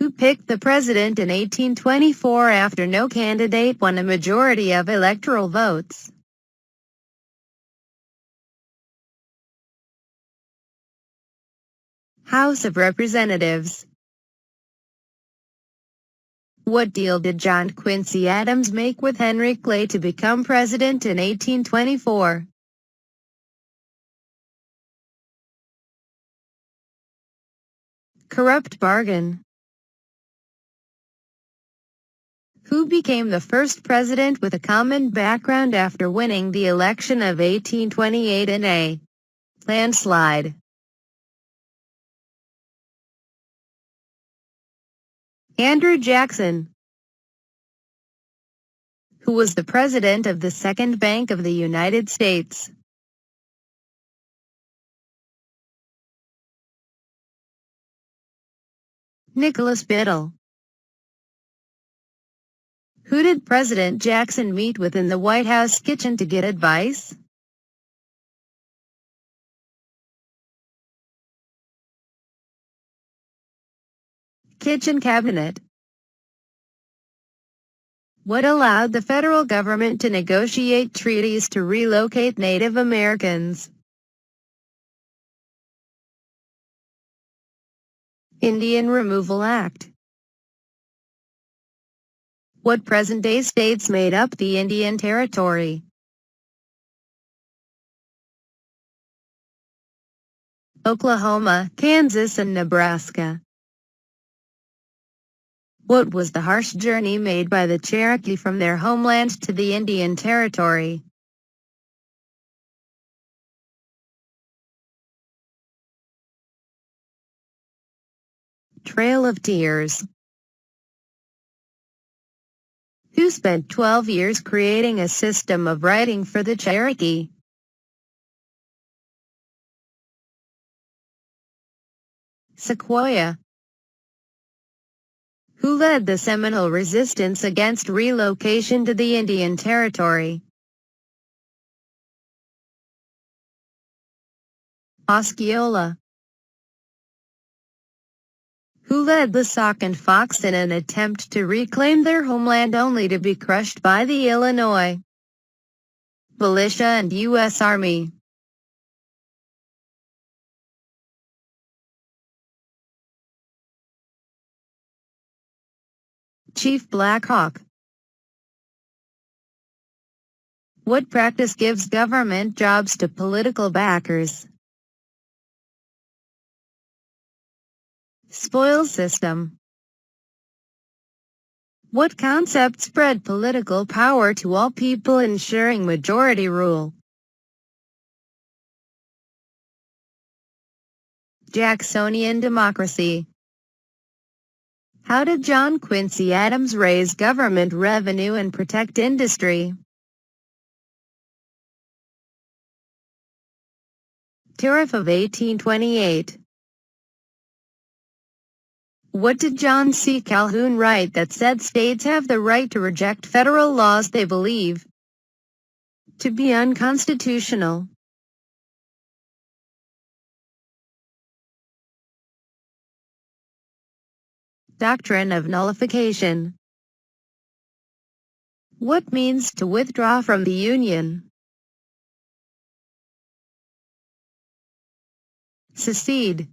Who picked the president in 1824 after no candidate won a majority of electoral votes? House of Representatives. What deal did John Quincy Adams make with Henry Clay to become president in 1824? Corrupt bargain. Who became the first president with a common background after winning the election of 1828 in a landslide? Andrew Jackson. Who was the president of the Second Bank of the United States? Nicholas Biddle. Who did President Jackson meet with in the White House kitchen to get advice? Kitchen cabinet. What allowed the federal government to negotiate treaties to relocate Native Americans? Indian Removal Act. What present-day states made up the Indian Territory? Oklahoma, Kansas, and Nebraska. What was the harsh journey made by the Cherokee from their homeland to the Indian Territory? Trail of Tears. Who spent 12 years creating a system of writing for the Cherokee? Sequoyah. Who led the Seminole resistance against relocation to the Indian Territory? Osceola. Who led the Sauk and Fox in an attempt to reclaim their homeland only to be crushed by the Illinois militia and U.S. Army? Chief Black Hawk. What practice gives government jobs to political backers? Spoil system. What concept spread political power to all people, ensuring majority rule? Jacksonian Democracy. How did John Quincy Adams raise government revenue and protect industry? Tariff of 1828. What did John C. Calhoun write that said states have the right to reject federal laws they believe to be unconstitutional? Doctrine of Nullification. What means to withdraw from the Union? Secede.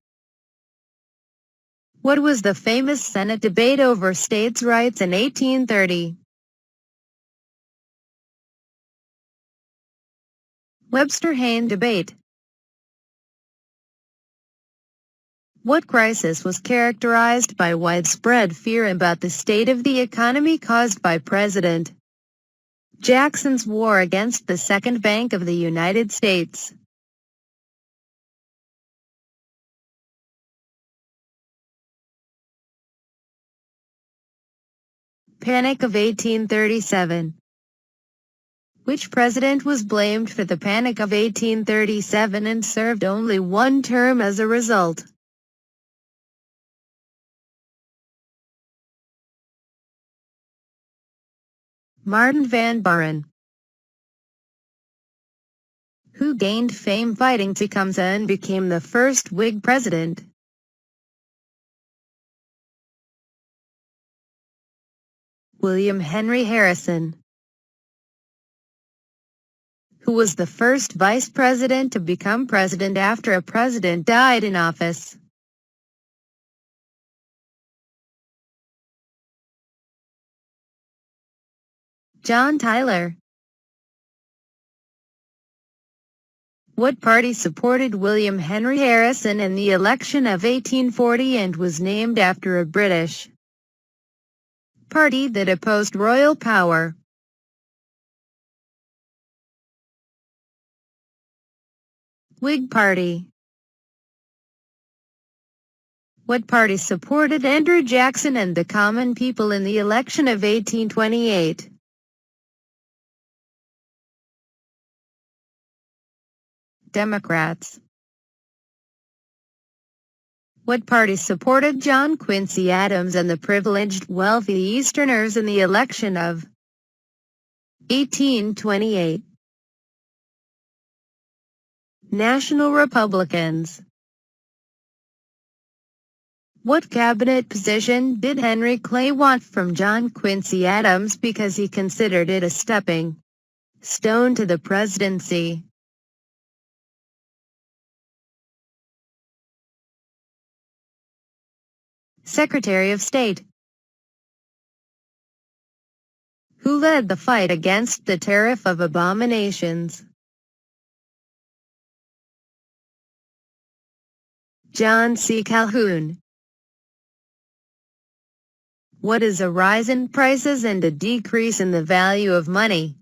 What was the famous Senate debate over states' rights in 1830? Webster-Hayne Debate. What crisis was characterized by widespread fear about the state of the economy caused by President Jackson's war against the Second Bank of the United States? Panic of 1837. Which president was blamed for the Panic of 1837 and served only one term as a result? Martin Van Buren. Who gained fame fighting Tecumseh and became the first Whig president? William Henry Harrison, who was the first vice president to become president after a president died in office. John Tyler. What party supported William Henry Harrison in the election of 1840 and was named after a British party that opposed royal power? Whig Party. What party supported Andrew Jackson and the common people in the election of 1828? Democrats. What party supported John Quincy Adams and the privileged, wealthy Easterners in the election of 1828? National Republicans. What cabinet position did Henry Clay want from John Quincy Adams because he considered it a stepping stone to the presidency? Secretary of State. Who led the fight against the Tariff of Abominations? John C. Calhoun. What is a rise in prices and a decrease in the value of money?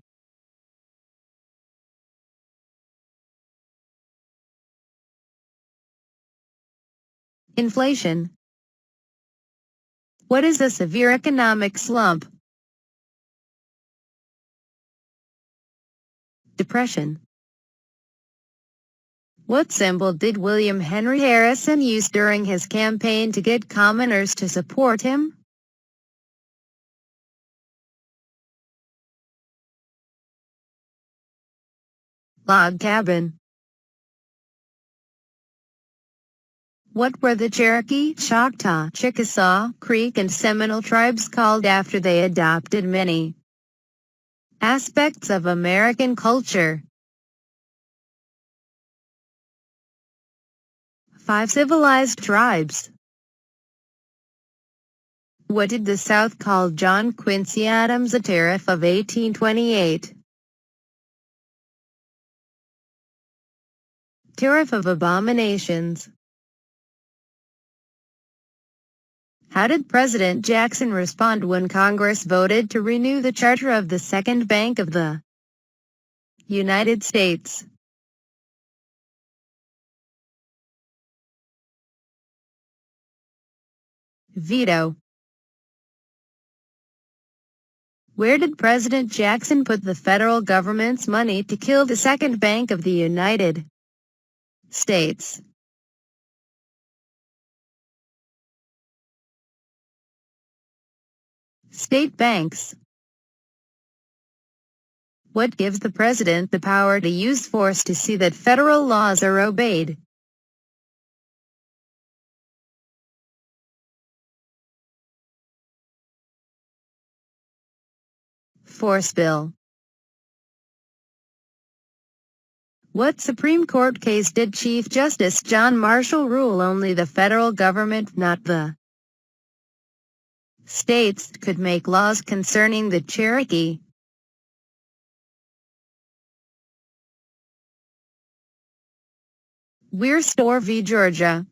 Inflation. What is a severe economic slump? Depression. What symbol did William Henry Harrison use during his campaign to get commoners to support him? Log cabin. What were the Cherokee, Choctaw, Chickasaw, Creek and Seminole tribes called after they adopted many aspects of American culture? 5 civilized tribes. What did the South call John Quincy Adams' Tariff of 1828? Tariff of Abominations. How did President Jackson respond when Congress voted to renew the charter of the Second Bank of the United States? Veto. Where did President Jackson put the federal government's money to kill the Second Bank of the United States? State banks. What gives the president the power to use force to see that federal laws are obeyed? Force bill. What Supreme Court case did Chief Justice John Marshall rule only the federal government, not the states, could make laws concerning the Cherokee? Weir v. Georgia.